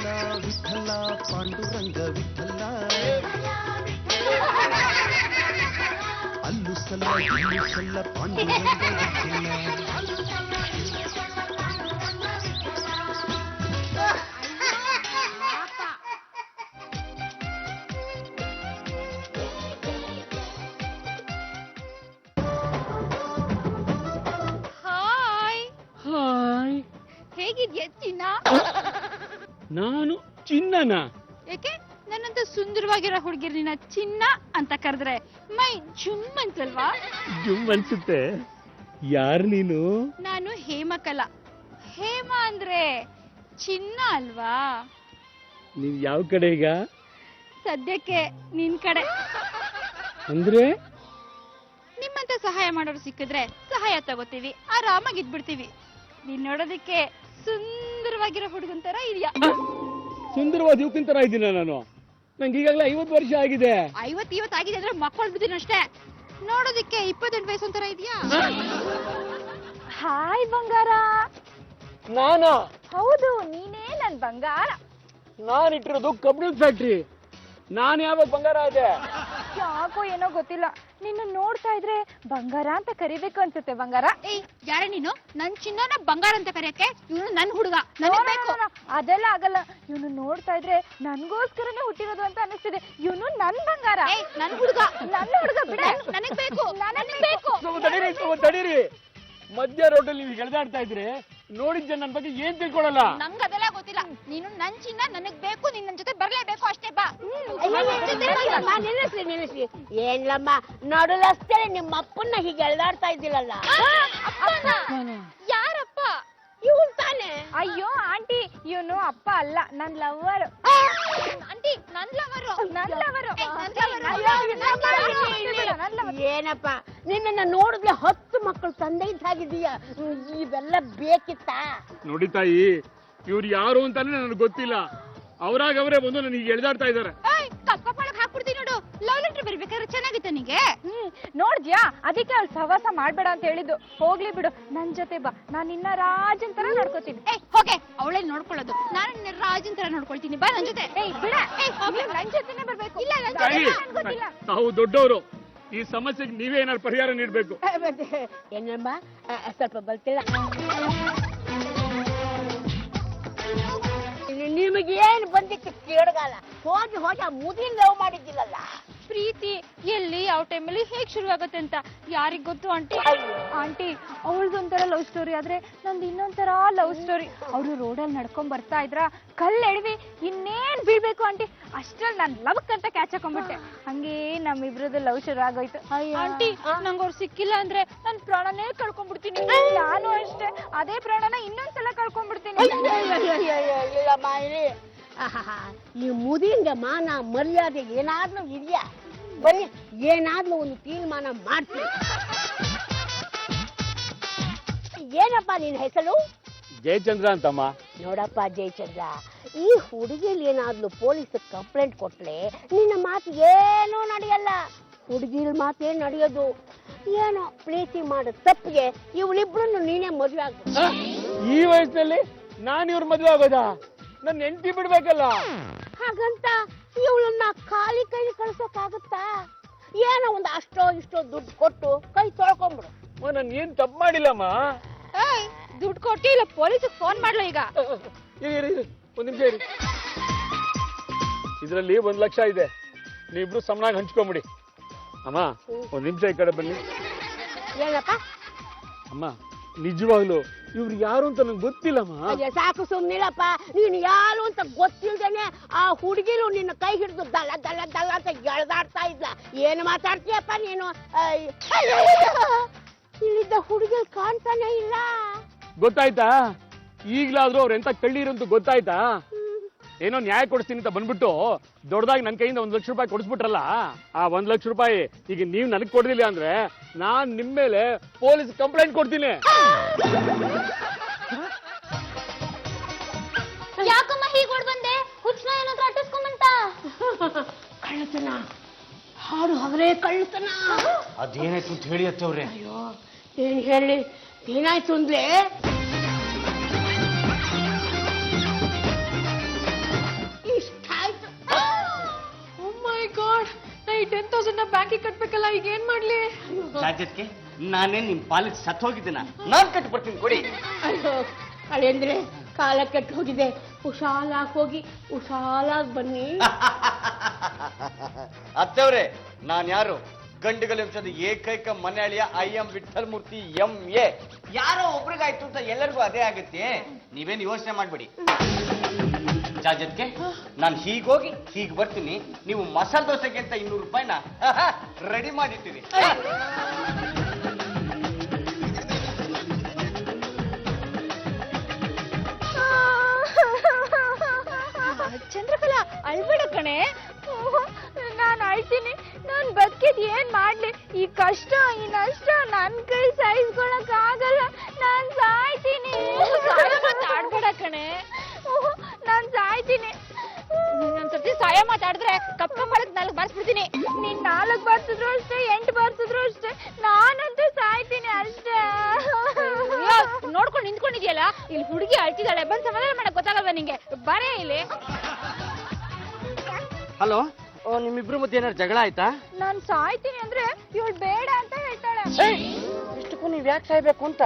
ವಿಠಲ ವಿಠಲ ಪಾಂಡುರಂಗ ವಿಠಲ ಅಲ್ಲು ಸಲ್ಲ ಇಲ್ಲು ಸಲ್ಲ ಪಾಂಡುರಂಗ ವಿಠಲ. ಹೇಗಿದ್ಯಾ ಚಿನ್ನ? ನಾನು ಚಿನ್ನನ? ಯಾಕೆ ನನ್ನಂತ ಸುಂದರವಾಗಿರೋ ಹುಡುಗಿರ್ನ ಚಿನ್ನ ಅಂತ ಕರೆದ್ರೆ ಮೈ ಜುಮ್ ಅನ್ಸಲ್ವಾ? ಜುಮ್ ಅನ್ಸುತ್ತೆ. ಯಾರು ನೀನು? ನಾನು ಹೇಮಕಲಾ. ಹೇಮ ಅಂದ್ರೆ ಚಿನ್ನ ಅಲ್ವಾ? ನೀವ್ ಯಾವ ಕಡೆ ಈಗ? ಸದ್ಯಕ್ಕೆ ನಿನ್ ಕಡೆ. ಅಂದ್ರೆ ನಿಮ್ಮಂತ ಸಹಾಯ ಮಾಡೋರು ಸಿಕ್ಕಿದ್ರೆ ಸಹಾಯ ತಗೋತೀವಿ, ಆರಾಮಾಗಿದ್ಬಿಡ್ತೀವಿ. ನೀನ್ ನೋಡೋದಿಕ್ಕೆ ಸುಂದರವಾಗಿರೋ ಹುಡುಗನ್ ತರ ಇದೆಯಾ? ಸುಂದರವಾದ ಯುವಕನ್ ತರ ಇದ್ದೀನ ನಾನು? ನಂಗೆ ಈಗಾಗಲೇ 50 ವರ್ಷ ಆಗಿದೆ. 50 ಆಗಿದೆ ಅಂದ್ರೆ ಮಕ್ಕಳು ಬಿದ್ದೀನಿ ಅಷ್ಟೇ. ನೋಡೋದಿಕ್ಕೆ 28 ವಯಸ್ಸು ತರ ಇದೆಯಾ? ಹಾಯ್ ಬಂಗಾರ. ನಾನಾ? ಹೌದು, ನೀನೇ ನನ್ ಬಂಗಾರ. ನಾನ್ ಇಟ್ಟಿರೋದು ಕಬ್ಬಿಣದ ಫ್ಯಾಕ್ಟ್ರಿ. ನಾನ್ ಯಾವಾಗ ಬಂಗಾರ ಆದೆ? ಯಾಕೋ ಏನೋ ಗೊತ್ತಿಲ್ಲ, ನಿನ್ನ ನೋಡ್ತಾ ಇದ್ರೆ ಬಂಗಾರ ಅಂತ ಕರಿಬೇಕು ಅನ್ಸುತ್ತೆ. ಬಂಗಾರ? ಏಯ್, ಯಾರೇ ನೀನು? ನನ್ ಚಿನ್ನನ ಬಂಗಾರ ಅಂತ ಕರೆಯಕ್ಕೆ? ಇವನು ನನ್ ಹುಡುಗ, ನನಗ್ ಬೇಕು. ಅದೆಲ್ಲ ಆಗಲ್ಲ. ಇವನು ನೋಡ್ತಾ ಇದ್ರೆ ನನ್ಗೋಸ್ಕರನೇ ಹುಟ್ಟಿರೋದು ಅಂತ ಅನಿಸ್ತಿದೆ. ಇವನು ನನ್ ಬಂಗಾರ, ನನ್ ಹುಡುಗ. ನನ್ನ ಹುಡುಗ ಬಿಡ, ನನಗ್ ಬೇಕು, ನನಗ್ ಬೇಕು. ತಡೀರಿ. ಮಧ್ಯ ರೋಡಲ್ಲಿ ನೀವು ಎಳೆದಾಡ್ತಾ ಇದ್ರೆ ನೋಡಿದ ಜನ ನನ್ನ ಬಗ್ಗೆ ಏನ್ ತಿಳ್ಕೊಳಲ್ಲ. ನಂಗೆ ಅದೆಲ್ಲ ಗೊತ್ತಿಲ್ಲ. ನೀನು ನನ್ ಚಿನ್ನ, ನನಗ್ ಬೇಕು, ನೀನ್ ನನ್ ಜೊತೆ ಬರ್ಲೇಬೇಕು ಅಷ್ಟೇ. ಬಾ. ನಿಲ್ಲಿಸ್ರಿ. ಏನ್ಲಮ್ಮ ನೋಡಲಷ್ಟೇ ನಿಮ್ಮ ಅಪ್ಪನ್ನ ಹೀಗೆ ಎಳ್ದಾಡ್ತಾ ಇದ್ದಿಲ್ಲಲ್ಲ? ಯಾರಪ್ಪ? ಇವನ್ ತಾನೆ. ಅಯ್ಯೋ ಆಂಟಿ, ಇವನು ಅಪ್ಪ ಅಲ್ಲ, ನನ್ ಲವರ್. ಆಂಟಿ, ನನ್ ಲವರು. ಏನಪ್ಪ ನಿನ್ನ ನೋಡಿದ್ರೆ 10 ಮಕ್ಕಳು ತಂದೆ ಇದ್ದಾಗಿದೀಯ. ಇವೆಲ್ಲ ಬೇಕಿತ್ತಾ? ನೋಡಿ ತಾಯಿ, ಇವ್ರು ಯಾರು ಅಂತಾನೆ ನನಗೆ ಗೊತ್ತಿಲ್ಲ. ಅವರೇ ಬಂದು ನನಗೆ ಎಳೆದಾಡ್ತಾ ಇದಾರೆ. ಕಪ್ಪಳಕ್ ಹಾಕ್ಬಿಡ್ತೀನಿ ನೋಡು. ಲವ್ ಲೆಟರ್ ಬರಿಬೇಕಾದ್ರೆ ಚೆನ್ನಾಗಿತ್ತ ನಿಂಗೆ? ನೋಡ್ದ್ಯಾ, ಅದಕ್ಕೆ ಅವ್ಳು ಸಹವಾಸ ಮಾಡ್ಬೇಡ ಅಂತ ಹೇಳಿದ್ದು. ಹೋಗ್ಲಿ ಬಿಡು, ನನ್ ಜೊತೆ ಬಾ, ನಾನ್ ನಿನ್ನ ರಾಜನ್ ತರ ನೋಡ್ಕೋತೀನಿ. ಹೋಗೆ, ಅವಳೇ ನೋಡ್ಕೊಳ್ಳೋದು, ನಾನು ನಿನ್ನ ರಾಜನ್ ತರ ನೋಡ್ಕೊಳ್ತೀನಿ. ಬಾ ನನ್ ಜೊತೆ. ಬಿಡ, ನನ್ ಜೊತೆನೆ ಬರ್ಬೇಕು. ಇಲ್ಲ, ಗೊತ್ತಿಲ್ಲ. ತಾವು ದೊಡ್ಡವರು, ಈ ಸಮಸ್ಯೆಗೆ ನೀವೇ ಏನಾದ್ರು ಪರಿಹಾರ ನೀಡ್ಬೇಕು. ಏನಮ್ಮ ಸ್ವಲ್ಪ ಬರ್ತಿಲ್ಲ? ನಿಮಗೇನು ಬಂದಿತ್ತು ಕೇಳಗಾಲ? ಹೋಗಿ ಆ ಮುದಿನ ಲವ್ ಮಾಡಿದ್ದಿಲ್ಲಲ್ಲ? ಪ್ರೀತಿ ಎಲ್ಲಿ, ಯಾವ ಟೈಮಲ್ಲಿ ಹೇಗ್ ಶುರುವಾಗುತ್ತೆ ಅಂತ ಯಾರಿಗ್ ಗೊತ್ತು ಆಂಟಿ? ಆಂಟಿ, ಅವಳದೊಂಥರ ಲವ್ ಸ್ಟೋರಿ ಆದ್ರೆ ನಂದು ಇನ್ನೊಂಥರ ಲವ್ ಸ್ಟೋರಿ. ಅವರು ರೋಡಲ್ಲಿ ನಡ್ಕೊಂಡ್ ಬರ್ತಾ ಇದ್ರ ಕಲ್ಲು ಎಡವಿ ಇನ್ನೇನ್ ಬೀಳ್ಬೇಕು ಆಂಟಿ, ಅಷ್ಟ್ರಲ್ಲಿ ನಾನ್ ಲವ್ಕ್ ಅಂತ ಕ್ಯಾಚ್ ಹಾಕೊಂಡ್ಬಿಟ್ಟೆ. ಹಂಗೇ ನಮ್ಮಿಬ್ರದ್ದು ಲವ್ ಶುರು ಆಗೋಯ್ತು. ಆಂಟಿ, ನಂಗೆ ಅವ್ರು ಸಿಕ್ಕಿಲ್ಲ ಅಂದ್ರೆ ನನ್ ಪ್ರಾಣನೇ ಕಳ್ಕೊಂಡ್ಬಿಡ್ತೀನಿ. ನಾನು ಅಷ್ಟೇ, ಅದೇ ಪ್ರಾಣನ ಇನ್ನೊಂದ್ಸಲ ಕಳ್ಕೊಂಡ್ಬಿಡ್ತೀನಿ. ಇಲ್ಲಮ್ಮ, ಈ ಮುದಿಯಿಂದ ಮಾನ ಮರ್ಯಾದೆ ಏನಾದ್ರೂ ಇದೆಯಾ? ಬನ್ನಿ, ಏನಾದ್ರೂ ಒಂದು ತೀರ್ಮಾನ ಮಾಡ್ತೀನಿ. ಏನಪ್ಪ ನಿನ್ ಹೆಸರು? ಜಯಚಂದ್ರ ಅಂತಮ್ಮ. ನೋಡಪ್ಪ ಜಯಚಂದ್ರ, ಈ ಹುಡುಗಿಯಲ್ಲಿ ಏನಾದ್ರೂ ಪೊಲೀಸ್ ಕಂಪ್ಲೇಂಟ್ ಕೊಟ್ರೆ ನಿನ್ನ ಮಾತು ಏನೂ ನಡೆಯಲ್ಲ. ಹುಡುಗಿರ ಮಾತೇನ್ ನಡೆಯೋದು? ಏನೋ ಪ್ರೀತಿ ಮಾಡೋ ತಪ್ಪಿಗೆ ಇವಳಿಬ್ರು ನೀನೇ ಮದುವೆ ಆಗ್ಬೋದು. ಈ ವಯಸ್ಸಲ್ಲಿ ನಾನು ಇವ್ರ ಮದುವೆ ಆಗೋದಾ? ನನ್ನ ಹೆಂಡತಿ ಬಿಡ್ಬೇಕಲ್ಲ. ಹಾಗಂತ ಇವಳನ್ನ ಖಾಲಿ ಕೈ ಕಳ್ಸೋಕಾಗುತ್ತಾ? ಏನೋ ಒಂದು ಅಷ್ಟೋ ಇಷ್ಟೋ ದುಡ್ಡು ಕೊಟ್ಟು ಕೈ ತೊಳ್ಕೊಂಡ್ಬಿಡು. ನಾನು ಏನ್ ತಪ್ಪು ಮಾಡಿಲ್ಲಮ್ಮ. ದುಡ್ಡು ಕೊಟ್ಟಿಲ್ಲ, ಪೊಲೀಸಿಗೆ ಫೋನ್ ಮಾಡ್ಲ ಈಗ. ಒಂದ್ ನಿಮಿಷ ಇರಿ. ಇದ್ರಲ್ಲಿ 1 ಲಕ್ಷ ಇದೆ, ನೀವಿಬ್ರು ಸಮನಾಗಿ ಹಂಚ್ಕೊಂಬಿಡಿ. ಅಮ್ಮ, ಒಂದ್ ನಿಮಿಷ ಈ ಕಡೆ ಬನ್ನಿ. ಏನಪ್ಪ? ಅಮ್ಮ, ನಿಜವಾಗ್ಲು ಇವ್ರು ಯಾರು ಅಂತ ನಂಗೆ ಗೊತ್ತಿಲ್ಲಮ್ಮ. ಸಾಕು ಸುಮ್ನಿಲ್ಲಪ್ಪ. ನೀನು ಯಾರು ಅಂತ ಗೊತ್ತಿಲ್ದೇನೆ ಆ ಹುಡುಗಿರು ನಿನ್ನ ಕೈ ಹಿಡಿದು ದಲ್ಲ ದಲ್ಲ ದಲ್ಲ ಅಂತ ಎಳ್ದಾಡ್ತಾ ಇದ್ಲ. ಏನು ಮಾತಾಡ್ತೀಯಪ್ಪ ನೀನು? ಇಲ್ಲಿದ್ದ ಹುಡುಗಿರು ಕಾಣ್ತಾನೆ ಇಲ್ಲ. ಗೊತ್ತಾಯ್ತಾ? ಈಗ್ಲಾದ್ರೂ ಅವ್ರ ಎಂತ ಕಳ್ಳೀರಂತೂ ಗೊತ್ತಾಯ್ತಾ? ಏನೋ ನ್ಯಾಯ ಕೊಡಿಸ್ತೀನಿ ಅಂತ ಬಂದ್ಬಿಟ್ಟು ದೊಡ್ಡದಾಗಿ ನನ್ನ ಕೈಯಿಂದ 1 ಲಕ್ಷ ರೂಪಾಯಿ ಕೊಡಿಸ್ಬಿಟ್ರಲ್ಲ. ಆ 1 ಲಕ್ಷ ರೂಪಾಯಿ ಈಗ ನೀವು ನನಗೆ ಕೊಡ್ಲಿಲ್ಲ ಅಂದ್ರೆ ನಾನ್ ನಿಮ್ ಮೇಲೆ ಪೊಲೀಸ್ ಕಂಪ್ಲೇಂಟ್ ಕೊಡ್ತೀನಿ. ಯಾಕಮ್ಮ ಹೀಗ್ ಓಡ್ ಬಂದೆ? ಹುಚ್ಚನ ಏನಾದ್ರೂ ಅಟ್ಟಿಸ್ಕೊಂಬಂತ? ಕಳ್ಳತನ, ಹಾಡು ಅವರೇ ಕಳ್ಳತನ. ಅದೇನಾಯ್ತು ಅಂತ ಹೇಳಿ ಅತ್ತವ್ರೆ. ಅಯ್ಯೋ, ಏನ್ ಹೇಳಿ? ಏನಾಯ್ತು ಅಂದ್ರೆ ಕಟ್ಬೇಕಲ್ಲ, ಈಗ ಏನ್ ಮಾಡ್ಲಿ? ರಾಜ್ಯಕ್ಕೆ ನಾನೇ ನಿಮ್ ಪಾಲಿಗೆ ಸತ್ ಹೋಗಿದ್ದೀನ, ನಾನ್ ಕಟ್ಬಿಡ್ತೀನಿ ಕೊಡಿ. ಅಯ್ಯೋ ಅಳೆಂದ್ರೆ ಕಾಲ ಕೆಟ್ಟು ಹೋಗಿದೆ, ಹುಷಾಲಾಗಿ ಹೋಗಿ ಹುಷಾಲಾಗಿ ಬನ್ನಿ. ಅತ್ತವ್ರೆ, ನಾನ್ ಯಾರು? ಗಂಡುಗಳ ವಂಶದ ಏಕೈಕ ಮನೆಯಾಳಿಯ IM ವಿಠಲ್ ಮೂರ್ತಿ MA. ಯಾರೋ ಒಬ್ರಿಗಾಯ್ತು ಅಂತ ಎಲ್ಲರಿಗೂ ಅದೇ ಆಗುತ್ತೆ, ನೀವೇನು ಯೋಚನೆ ಮಾಡ್ಬೇಡಿ. ಜಾಜತ್ಗೆ ನಾನು ಹೀಗೋಗಿ ಹೀಗೆ ಬರ್ತೀನಿ, ನೀವು ಮಸಾಲೆ ದೋಸೆಗೆ ಅಂತ 200 ರೂಪಾಯಿನ ರೆಡಿ ಮಾಡಿರ್ತೀವಿ. ಚಂದ್ರಕಲಾ, ಅಳ್ಬೇಡ ಕಣೆ. ನಾನು ಅಳ್ತೀನಿ. ನಾನು ಬದುಕಿದ್ ಏನ್ ಮಾಡ್ಲಿ? ಈ ಕಷ್ಟ ಈ ನಷ್ಟ ನನ್ ಕೈ ಸಹಿಸ್ಕೊಳಕ್ ಆಗಲ್ಲ. ನಾನ್ ಸಾಯ್ತೀನಿ. ಮಾತಾಡ್ಬೇಡ ಕಣೆ, ನಾನ್ ಸಾಯ್ತೀನಿ. ಇನ್ನೊಂದ್ಸತಿ ಸಾಯ ಮಾತಾಡಿದ್ರೆ ಕಪ್ಪ ಮಾಡಕ್ 4 ಬಾರಿಸ್ಬಿಡ್ತೀನಿ. ನೀನ್ 4 ಬಾರಿಸಿದ್ರು ಅಷ್ಟೇ, 8 ಬಾರಿಸಿದ್ರು ಅಷ್ಟೇ, ನಾನಂತೂ ಸಾಯ್ತೀನಿ ಅಷ್ಟೇ. ನೋಡ್ಕೊಂಡು ನಿಂತ್ಕೊಂಡಿದ್ಯಲ್ಲ, ಇಲ್ಲಿ ಹುಡುಗಿ ಅಳ್ತಿದ್ದಾಳೆ, ಬಂದ್ ಸಮಾಧಾನ ಮಾಡಕ್ ಗೊತ್ತಾಗಲ್ವಾ ನಿಂಗೆ? ಬರೇ ಇಲ್ಲಿ. ಹಲೋ, ನಿಮ್ಮಿಬ್ರು ಮಧ್ಯೆ ಏನಾದ್ರು ಜಗಳ ಆಯ್ತಾ? ನಾನ್ ಸಾಯ್ತೀನಿ ಅಂದ್ರೆ ಇವಳು ಬೇಡ ಅಂತ ಹೇಳ್ತಾಳೆ. ಇಷ್ಟಕ್ಕೂ ನೀವ್ ಯಾಕೆ ಸಾಯ್ಬೇಕು ಅಂತ?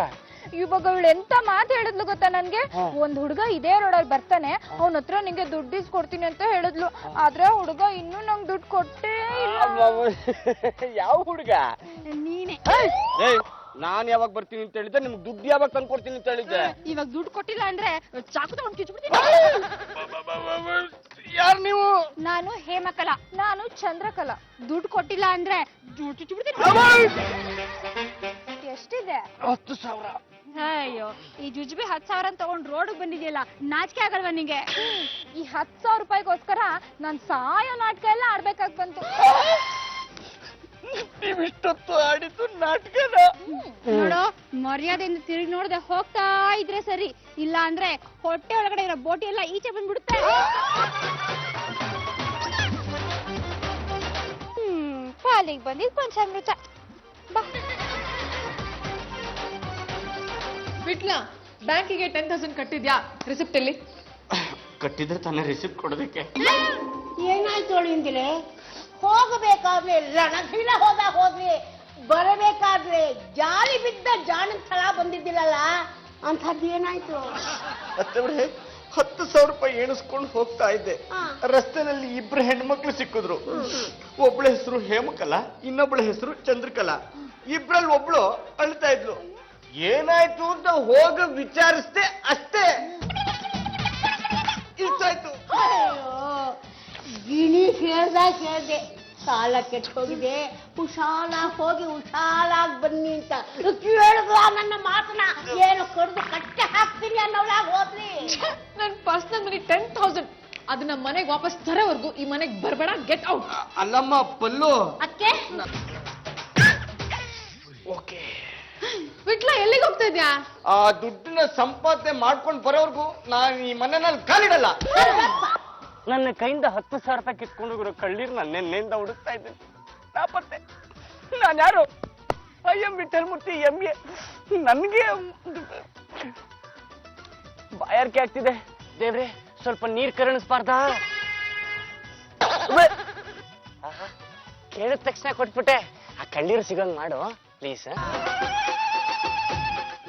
ಇವಾಗ ಇವಳು ಎಂತ ಮಾತು ಹೇಳಿದ್ಲು ಗೊತ್ತಾ ನನ್ಗೆ? ಒಂದ್ ಹುಡುಗ ಇದೇ ರೋಡಲ್ಲಿ ಬರ್ತಾನೆ, ಅವನ ಹತ್ರ ನಿಂಗೆ ದುಡ್ಡು ಇಸ್ಕೊಡ್ತೀನಿ ಅಂತ ಹೇಳಿದ್ಲು. ಆದ್ರೆ ಹುಡುಗ ಇನ್ನೂ ನಂಗೆ ದುಡ್ಡು ಕೊಟ್ಟೇ ಇಲ್ಲ. ಯಾವ ಹುಡುಗ? ನೀನೆ. ನಾನ್ ಯಾವಾಗ ಬರ್ತೀನಿ ಅಂತ ಹೇಳಿದ್ದೆ, ನಿಮ್ಗೆ ದುಡ್ಡು ಯಾವಾಗ ತಂದು ಕೊಡ್ತೀನಿ ಅಂತ ಹೇಳಿದ್ದೆ. ಇವಾಗ ದುಡ್ಡು ಕೊಟ್ಟಿಲ್ಲ ಅಂದ್ರೆ ಚಾಕು ತಗೊಂಡು ಕಿಚ್ಬಿಡ್ತೀನಿ. ಯಾರು ನೀವು? ನಾನು ಹೇಮಕಲಾ. ನಾನು ಚಂದ್ರಕಲಾ. ದುಡ್ಡು ಕೊಟ್ಟಿಲ್ಲ ಅಂದ್ರೆ ಚುಚ್ಚಿಬಿಡ್ತೀನಿ. ಎಷ್ಟಿದೆ? 10,000. ಅಯ್ಯೋ, ಈ ಜುಜುಬಿ 10,000 ತಗೊಂಡ್ ರೋಡ್ ಬಂದಿದ್ಯಲ್ಲ, ನಾಚಿಕೆ ಆಗಲ್ವಾ ನಿಂಗೆ? ಈ 10,000 ರೂಪಾಯಿಗೋಸ್ಕರ ನಾನ್ ಸಾಯೋ ನಾಟಕ ಎಲ್ಲ ಆಡ್ಬೇಕಾಗ್ ಬಂತು. ನೀವಿಷ್ಟೊತ್ತು ಆಡಿದ್ದು ನಾಟಕನ? ನೋಡು, ಮರ್ಯಾದೆಯಿಂದ ತಿರುಗಿ ನೋಡದೆ ಹೋಗ್ತಾ ಇದ್ರೆ ಸರಿ, ಇಲ್ಲ ಅಂದ್ರೆ ಹೊಟ್ಟೆ ಒಳಗಡೆ ಇರೋ ಬೋಟಿ ಎಲ್ಲ ಈಚೆ ಬಂದ್ಬಿಡುತ್ತೆ. ಪಾಲಿಗೆ ಬಂದಿದ್ ಪಂಚಾಮೃತ. ಬಾ. ವಿಟ್ಲ, ಬ್ಯಾಂಕಿಗೆ 10,000 ಕಟ್ಟಿದ್ಯಾ? ರಿಸಿಪ್ಟ್ ಎಲ್ಲಿ? ಕಟ್ಟಿದ್ರೆ ತಾನೇ ರಿಸಿಪ್ಟ್ ಕೊಡೋದಕ್ಕೆ. ಏನಾಯ್ತು ಅಳಿಂದಿಲೆ? ಹೋಗಬೇಕಾದ್ರೆ ಲಣಸಿಲ ಹೋದ್ವಿ, ಬರಬೇಕಾದ್ರೆ ಜಾಲಿ ಬಿದ್ದ ಜಾಣದ ಥರ ಬಂದಿದ್ದಿಲ್ಲಲ್ಲ, ಅಂಥದ್ದು ಏನಾಯ್ತು? ಅತ್ತವ್ರೆ, 10,000 ರೂಪಾಯಿ ಎಣಿಸ್ಕೊಂಡು ಹೋಗ್ತಾ ಇದ್ದೆ. ರಸ್ತೆನಲ್ಲಿ 2 ಹೆಣ್ಮಕ್ಳು ಸಿಕ್ಕಿದ್ರು. ಒಬ್ಳ ಹೆಸರು ಹೇಮಕಲಾ, ಇನ್ನೊಬ್ಳ ಹೆಸರು ಚಂದ್ರಕಲಾ. ಇಬ್ರಲ್ಲಿ ಒಬ್ಳು ಅಳ್ತಾ ಇದ್ಲು. ಏನಾಯ್ತು ಅಂತ ಹೋಗ ವಿಚಾರಿಸ್ದೆ ಅಷ್ಟೇ. ಇಷ್ಟಾಯ್ತು. ಗಿಣಿ ಕೇಳ್ದೆ, ಸಾಲ ಕೆಟ್ಟು ಹೋಗಿದೆ, ಹುಷಾಲಾಗಿ ಹೋಗಿ ಹುಷಾಲಾಗಿ ಬನ್ನಿ ಅಂತ ಕೇಳಿದ್ವಾ ನನ್ನ ಮಾತನ್ನ? ಏನು ಕಡ್ದು ಕಟ್ಟೆ ಹಾಕ್ತೀನಿ ಅನ್ನೋಲಾಗ ಹೋದ್ರಿ. ನನ್ ಪರ್ಸನಲ್ ಮನಿ 10,000, ಅದನ್ನ ಮನೆಗೆ ವಾಪಸ್ ತರೋವರೆಗೂ ಈ ಮನೆಗೆ ಬರ್ಬೇಡ, ಗೆಟ್ ಔಟ್. ಅಲ್ಲಮ್ಮ ಪಲ್ಲು. ಅಕ್ಕೆ ಓಕೆ, ವಿಟ್ಲ, ಎಲ್ಲಿಗೆ ಹೋಗ್ತಾ ಇದ್ಯಾ? ಆ ದುಡ್ಡನ್ನ ಸಂಪಾದನೆ ಮಾಡ್ಕೊಂಡು ಬರೋರ್ಗು ನಾನು ಈ ಮನೆಯಲ್ಲಿ ಕಾಲಿಡಲ್ಲ. ನನ್ನ ಕೈಯಿಂದ 10,000 ರೂಪಾಯಿ ಕಿತ್ಕೊಂಡು ಹೋಗಿರೋ ಕಳ್ಳೀರ್ ನಾನು ನೆನ್ನೆಯಿಂದ ಹುಡುಕ್ತಾ ಇದ್ದೀನಿ. ನಾಪತ್ತೆ. ನಾನು ಯಾರು? IM Vithal Murthy MA. ನನಗೆ ಬಾಯಾರಿಕೆ ಆಗ್ತಿದೆ. ದೇವ್ರೆ, ಸ್ವಲ್ಪ ನೀರ್ ಕರುಣಿಸ್ಬಾರ್ದಾ? ಕೇಳಿದ ತಕ್ಷಣ ಕೊಟ್ಬಿಟ್ಟೆ. ಆ ಕಳ್ಳೀರು ಸಿಗಂಗ್ ಮಾಡು ಪ್ಲೀಸ್.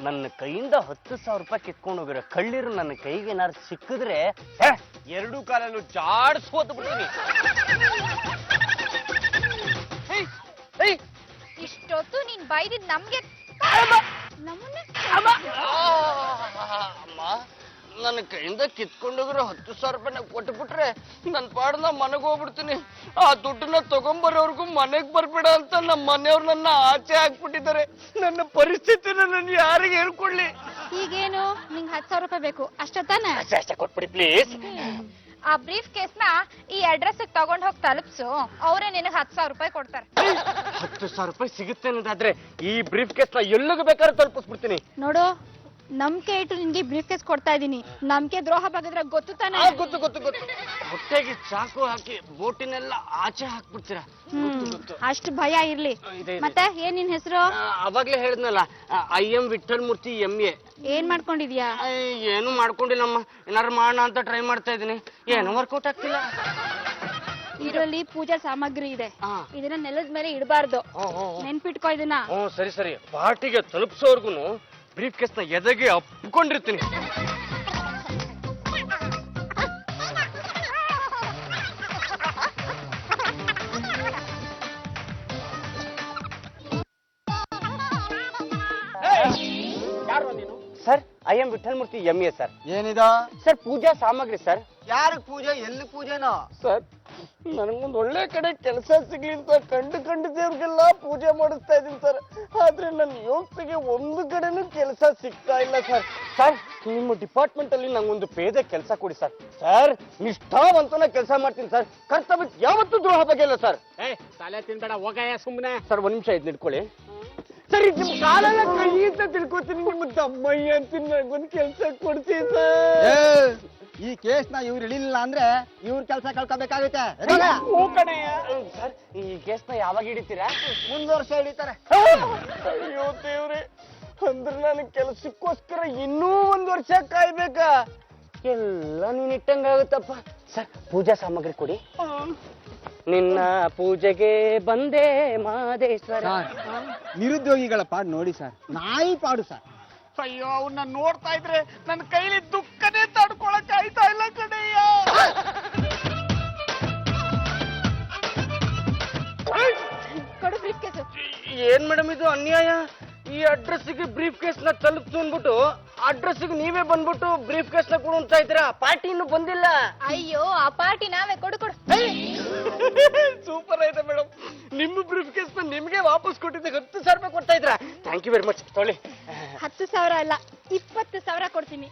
ನನ್ನ ಕೈಯಿಂದ 10,000 ರೂಪಾಯಿ ಕಿತ್ಕೊಂಡು ಹೋಗಿರೋ ಕಳ್ಳೀರು ನನ್ನ ಕೈಗೆ ಏನಾದ್ರು ಸಿಕ್ಕಿದ್ರೆ 2 ಕಾಲಲ್ಲೂ ಜಾಡ್ಸ್ಕೋತ ಬಿಡ್ತೀನಿ. ಇಷ್ಟೊತ್ತು ನೀನ್ ಬೈದಿದ್ ನಮ್ಗೆ ನಮ್ಮನ್ನೇ ಅಮ್ಮ, ನನ್ನ ಕೈಯಿಂದ ಕಿತ್ಕೊಂಡೋಗಿರೋ 10,000 ರೂಪಾಯಿನ ಕೊಟ್ಬಿಟ್ರೆ ನನ್ನ ಪಾಡನ್ನ ಮನೆಗೆ ಹೋಗ್ಬಿಡ್ತೀನಿ. ಆ ದುಡ್ಡನ್ನ ತಗೊಂಬರೋರ್ಗು ಮನೆಗೆ ಬರ್ಬೇಡ ಅಂತ ನಮ್ಮ ಮನೆಯವ್ರು ನನ್ನ ಆಚೆ ಹಾಕ್ಬಿಟ್ಟಿದ್ದಾರೆ. ನನ್ನ ಪರಿಸ್ಥಿತಿನ ನಾನು ಯಾರಿಗೆ ಹೇಳ್ಕೊಳ್ಳಿ? ಈಗೇನು ನಿಂಗೆ 10,000 ರೂಪಾಯಿ ಬೇಕು ಅಷ್ಟೇ ತಾನೆ? ಅಷ್ಟೇ ಕೊಟ್ಬಿಡಿ ಪ್ಲೀಸ್. ಆ ಬ್ರೀಫ್ ಕೇಸ್ನ ಈ ಅಡ್ರೆಸ್ ತಗೊಂಡ್ ಹೋಗಿ ತಲುಪ್ಸು, ಅವರೇ ನಿನಗೆ 10,000 ರೂಪಾಯಿ ಕೊಡ್ತಾರೆ. 10,000 ರೂಪಾಯಿ ಸಿಗುತ್ತೆ ಅನ್ನೋದಾದ್ರೆ ಈ ಬ್ರೀಫ್ ಕೇಸ್ನ ಎಲ್ಲಿಗೆ ಬೇಕಾದ್ರೂ ತಲುಪಿಸ್ಬಿಡ್ತೀನಿ. ನೋಡು, ನಂಬಿಕೆ ಇಟ್ಟು ನಿನ್ಗೆ ಬ್ರೀಫ್ ಕೇಸ್ ಕೊಡ್ತಾ ಇದೀನಿ. ನಂಬಿಕೆ ದ್ರೋಹ ಬಗೆದ್ರೆ ಗೊತ್ತು ತಾನೆ? ಗೊತ್ತು ಗೊತ್ತು ಗೊತ್ತು. ಹೊಟ್ಟೆಗೆ ಚಾಕು ಹಾಕಿ ಬೋಟಿನೆಲ್ಲ ಆಚೆ ಹಾಕ್ಬಿಡ್ತೀರಾ? ಅಷ್ಟು ಭಯ ಇರ್ಲಿ. ಇದೆ. ಮತ್ತೆ ಏನ್ ನಿನ್ ಹೆಸರು? ಅವಾಗ್ಲೇ ಹೇಳಿದ್ನಲ್ಲ, IM ವಿಠಲ್ ಮೂರ್ತಿ MA. ಏನ್ ಮಾಡ್ಕೊಂಡಿದ್ಯಾ? ಏನು ಮಾಡ್ಕೊಂಡಿಲ್ಲಮ್ಮ, ಏನಾರು ಮಾಡೋಣ ಅಂತ ಟ್ರೈ ಮಾಡ್ತಾ ಇದೀನಿ. ಏನು ವರ್ಕೌಟ್ ಆಗ್ತಿಲ್ಲ. ಇದರಲ್ಲಿ ಪೂಜಾ ಸಾಮಗ್ರಿ ಇದೆ. ಇದನ್ನ ನೆಲದ ಮೇಲೆ ಇಡಬಾರ್ದು, ನೆನ್ಪಿಟ್ಕೋ ಇದನ್ನ. ಸರಿ ಸರಿ. ಪಾರ್ಟಿಗೆ ತಲುಪಿಸೋರ್ಗುನು ಬ್ರೀಫ್ ಕೇಸ್ನ ಎದೆಗೆ ಅಪ್ಕೊಂಡಿರ್ತೀನಿ. Sir I am Vittal Murthy MA sir. ಏನಿದ ಸರ್ ಪೂಜಾ ಸಾಮಗ್ರಿ ಸರ್. ಯಾರಿಗೆ ಪೂಜೆ ಎಲ್ಲಿ ಪೂಜೆನೋ? ಸರ್ ನನಗೊಂದು ಒಳ್ಳೆ ಕಡೆ ಕೆಲಸ ಸಿಗ್ಲಿ ಅಂತ ಕಂಡು ದೇವ್ರಿಗೆಲ್ಲ ಪೂಜೆ ಮಾಡಿಸ್ತಾ ಇದೀನಿ ಸರ್. ಆದ್ರೆ ನನ್ನ ಯೋಗ್ತಿಗೆ ಒಂದು ಕಡೆನೂ ಕೆಲಸ ಸಿಗ್ತಾ ಇಲ್ಲ ಸರ್. ಸರ್ ನಿಮ್ಮ ಡಿಪಾರ್ಟ್ಮೆಂಟ್ ಅಲ್ಲಿ ನಂಗೊಂದು ಪೇದೆ ಕೆಲಸ ಕೊಡಿ ಸರ್. ಸರ್ ನಿಷ್ಠಾವಂತನ ಕೆಲಸ ಮಾಡ್ತೀನಿ ಸರ್. ಕರ್ತವ್ಯಕ್ಕೆ ಯಾವತ್ತೂ ದ್ರೋಹ ಬಗೆಯಲ್ಲ ಸರ್. ತಲೆ ತಿನ್ಬೇಡ ಹೋಗಯ್ಯ ಸುಮ್ಮನೆ. ಸರ್ ಒಂದ್ ನಿಮಿಷ ಇದ್ ನಿಡ್ಕೊಳ್ಳಿ. ಸರ್ ಇದು ನಿಮ್ ಕಾಲೆಲ್ಲ ಕೈ ಅಂತ ತಿಳ್ಕೊತೀನಿ. ನಿಮ್ಮ ತಮ್ಮಯ್ಯ ಅಂತೀನಿ, ನಂಗೊಂದು ಕೆಲಸ ಕೊಡ್ತೀನಿ ಸರ್. ಈ ಕೇಸ್ನ ಇವ್ರು ಇಳಿಲಿಲ್ಲ ಅಂದ್ರೆ ಇವ್ರ ಕೆಲಸ ಕಳ್ಕೊಬೇಕಾಗುತ್ತೆ. ಸರ್ ಈ ಕೇಸ್ನ ಯಾವಾಗ ಹಿಡಿತೀರಾ? ಮುಂದುವರ್ಷ ಹಿಡಿತಾರೆ. ಅಯ್ಯೋ ದೇವ್ರೆ, ಅಂದ್ರೆ ನನ್ನ ಕೆಲಸಕ್ಕೋಸ್ಕರ ಇನ್ನೂ 1 ವರ್ಷ ಕಾಯ್ಬೇಕಾ? ಎಲ್ಲ ನೀನ್ ಇಟ್ಟಂಗಾಗುತ್ತಪ್ಪ. ಸರ್ ಪೂಜಾ ಸಾಮಗ್ರಿ ಕೊಡಿ. ನಿನ್ನ ಪೂಜೆಗೆ ಬಂದೆ ಮಾದೇಶ್ವರ. ನಿರುದ್ಯೋಗಿಗಳ ಪಾಡು ನೋಡಿ ಸರ್, ನಾಯಿ ಪಾಡು ಸರ್. ಅಯ್ಯೋ ಅವನ್ನ ನೋಡ್ತಾ ಇದ್ರೆ ನನ್ನ ಕೈಲಿ ದುಃಖನೇ ತಡ್ಕೊಳಕ್ ಆಯ್ತಾ ಇಲ್ಲ ಕಡೆಯ. ಕೊಡು ಬ್ರೀಫ್ ಕೇಸು. ಏನ್ ಮೇಡಮ್ ಇದು ಅನ್ಯಾಯ? ಈ ಅಡ್ರೆಸ್ಗೆ ಬ್ರೀಫ್ ಕೇಸ್ ನ ತಲುಪ್ತು ಅಂದ್ಬಿಟ್ಟು ಅಡ್ರೆಸ್ಗೆ ನೀವೇ ಬಂದ್ಬಿಟ್ಟು ಬ್ರೀಫ್ ಕೇಸ್ ನ ಕೊಡು ಅಂತ ಇದ್ದೀರಾ. ಪಾರ್ಟಿ ಇನ್ನು ಬಂದಿಲ್ಲ. ಅಯ್ಯೋ ಆ ಪಾರ್ಟಿ ನಾವೇ. ಕೊಡು. ಸೂಪರ್ ಆಯ್ತಾ ಮೇಡಮ್? ನಿಮ್ಮ ಬ್ರೀಫ್ ಕೇಸ್ ನ ನಿಮ್ಗೆ ವಾಪಸ್ ಕೊಟ್ಟಿದ್ದೆ 10,000 ರೂಪಾಯಿ ಕೊಡ್ತಾ ಇದ್ರಾ? Thank you very much. ತೊಳಿ. 10,000 ಅಲ್ಲ 20,000 ಕೊಡ್ತೀನಿ.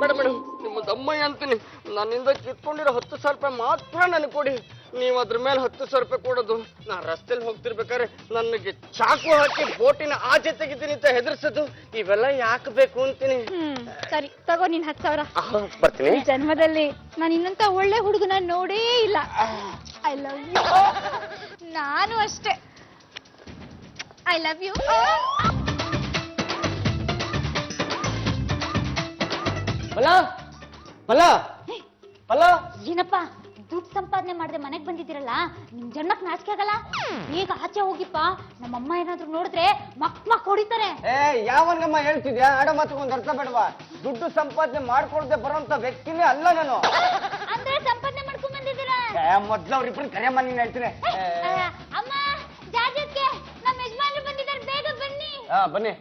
ಮೇಡಮ್ ನಿಮ್ಮ ದಮ್ಮಯ್ಯ ಅಂತೀನಿ. ನನ್ನಿಂದ ಕಿತ್ಕೊಂಡಿರೋ 10,000 ರೂಪಾಯಿ ಮಾತ್ರ ನನಗೆ ಕೊಡಿ. ನೀವು ಅದ್ರ ಮೇಲೆ 10,000 ರೂಪಾಯಿ ಕೊಡೋದು. ನಾನು ರಸ್ತೆಯಲ್ಲಿ ಹೋಗ್ತಿರ್ಬೇಕಾದ್ರೆ ನನಗೆ ಚಾಕು ಹಾಕಿ ಬೋಟಿನ ಆಚೆ ತೆಗಿತೀನಿ ಅಂತ ಹೆದರ್ಸೋದು, ಇವೆಲ್ಲ ಯಾಕೆ ಬೇಕು ಅಂತೀನಿ. ಸರಿ ತಗೋ ನೀನ್ 10,000. ಬರ್ತೀನಿ. ಈ ಜನ್ಮದಲ್ಲಿ ನಾನು ಇನ್ನಂತ ಒಳ್ಳೆ ಹುಡುಗನ ನೋಡೇ ಇಲ್ಲ. I love you. ನಾನು ಅಷ್ಟೇ. I love you. ಏನಪ್ಪ ದುಡ್ಡು ಸಂಪಾದನೆ ಮಾಡದೆ ಮನೆಗ್ ಬಂದಿದ್ದೀರಲ್ಲ, ನಿಮ್ ಜನ್ಮಕ್ ನಾಚಿಕೆ ಆಗಲ್ಲ? ಈಗ ಆಚೆ ಹೋಗಿಪ್ಪ, ನಮ್ಮಮ್ಮ ಏನಾದ್ರು ನೋಡಿದ್ರೆ ಮಕ್ ಹೊಡಿತಾರೆ. ಯಾವನ್ಗಮ್ಮ ಹೇಳ್ತಿದ್ಯಾ? ಆಡ ಮಾತುಕೊಂದು ಅರ್ಥ ಬೇಡವಾ? ದುಡ್ಡು ಸಂಪಾದನೆ ಮಾಡ್ಕೊಳ್ದೆ ಬರೋಂತ ವ್ಯಕ್ತಿನೇ ಅಲ್ಲ ನಾನು. ಅಂದ್ರೆ ಸಂಪಾದನೆ ಮಾಡ್ಕೊಂಡ್ ಬಂದಿದ್ದೀರಾ? ಮೊದ್ಲು ಅವ್ರಿಬ್ರು ಕರೆಯಮ್ಮ, ನೀನ್ ಹೇಳ್ತೀನಿ. ಅಮ್ಮ ಜಾಗಕ್ಕೆ ನಮ್ಮ ಯಜಮಾನ್ರು ಬಂದಿದ್ದಾರೆ, ಬೇಗ ಬನ್ನಿ. ಬನ್ನಿ.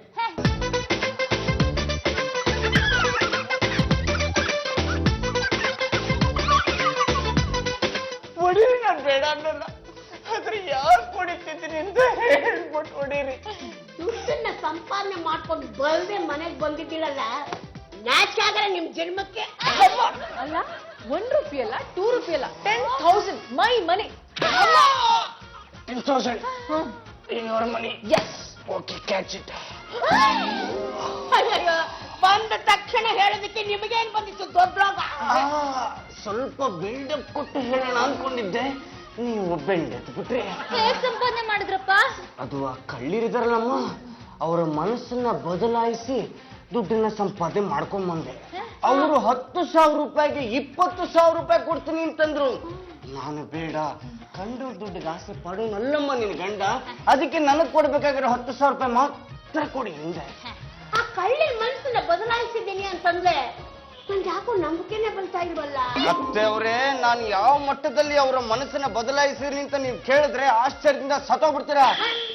ಹೊಡೀರಿ, ನಾನು ಬೇಡ ಅನ್ನಲ್ಲ. ಆದ್ರೆ ಯಾರು ಹೊಡಿತಿದ್ದೀನಿ ಅಂತ ಹೇಳ್ಬಿಟ್ಟು ಹೊಡೀರಿ. ದುಡ್ಡನ್ನ ಸಂಪಾದನೆ ಮಾಡ್ಕೊಂಡು ಬಲ್ದೆ ಮನೆಗ್ ಬಂದಿದ್ದೀರಲ್ಲ, ನಾಚಿಕೆ ಆಗಲ್ಲ ನಿಮ್ ಜನ್ಮಕ್ಕೆ? ಅಲ್ಲ 1 ರೂಪಾಯಿ ಅಲ್ಲ 2 ರೂಪಾಯಿ ಅಲ್ಲ 10,000 ಮೈ ಮನಿ. 10,000 your money. Yes. Okay, catch it. ಅಯ್ಯಯ್ಯೋ, ಬಂದ ತಕ್ಷಣ ಹೇಳೋದಕ್ಕೆ ನಿಮಗೇನ್ ಬಂದಿತ್ತು ದೊಡ್ಡ ರೋಗ? ಸ್ವಲ್ಪ ಬಿಲ್ಡಪ್ ಕೊಟ್ಟು ಹೇಳೋಣ ಅನ್ಕೊಂಡಿದ್ದೆ, ನೀವು ಬೆಂಡೆತ್ ಬಿಟ್ರಿ. ಹೇಗ್ ಸಂಪಾದನೆ ಮಾಡಿದ್ರಪ್ಪ? ಅದು ಆ ಕಳ್ಳಿರಿದಾರಲ್ಲಮ್ಮ, ಅವರ ಮನಸ್ಸನ್ನ ಬದಲಾಯಿಸಿ ದುಡ್ಡನ್ನ ಸಂಪಾದನೆ ಮಾಡ್ಕೊಂಡ್ ಬಂದೆ. ಅವರು 10,000 ರೂಪಾಯಿಗೆ 20,000 ರೂಪಾಯಿ ಕೊಡ್ತೀನಿ ಅಂತಂದ್ರು. ನಾನು ಬೇಡ, ಕಂಡು ದುಡ್ಡಿಗೆ ಆಸೆ ಪಡೋನಲ್ಲಮ್ಮ ನಿನ್ ಗಂಡ. ಅದಕ್ಕೆ ನನಗ್ ಕೊಡ್ಬೇಕಾಗಿರೋ 10,000 ರೂಪಾಯಿ ಮಾತ್ರ ಕೊಡಿ ಹಿಂದೆ. ಆ ಕಳ್ಳಿ ಮನಸ್ಸನ್ನ ಬದಲಾಯಿಸಿದ್ದೀನಿ ಅಂತಂದ್ರೆ ನನ್ಗೆ ಯಾಕೋ ನಂಬಿಕೆನೆ ಬರ್ತಾ ಇಲ್ವಲ್ಲ? ಮತ್ತೆ ಅವರೇ, ನಾನು ಯಾವ ಮಟ್ಟದಲ್ಲಿ ಅವರ ಮನಸ್ಸನ್ನ ಬದಲಾಯಿಸಿರಿ ಅಂತ ನೀವು ಕೇಳಿದ್ರೆ ಆಶ್ಚರ್ಯದಿಂದ ಸತ್ತೋಗ್ಬಿಡ್ತೀರಾ.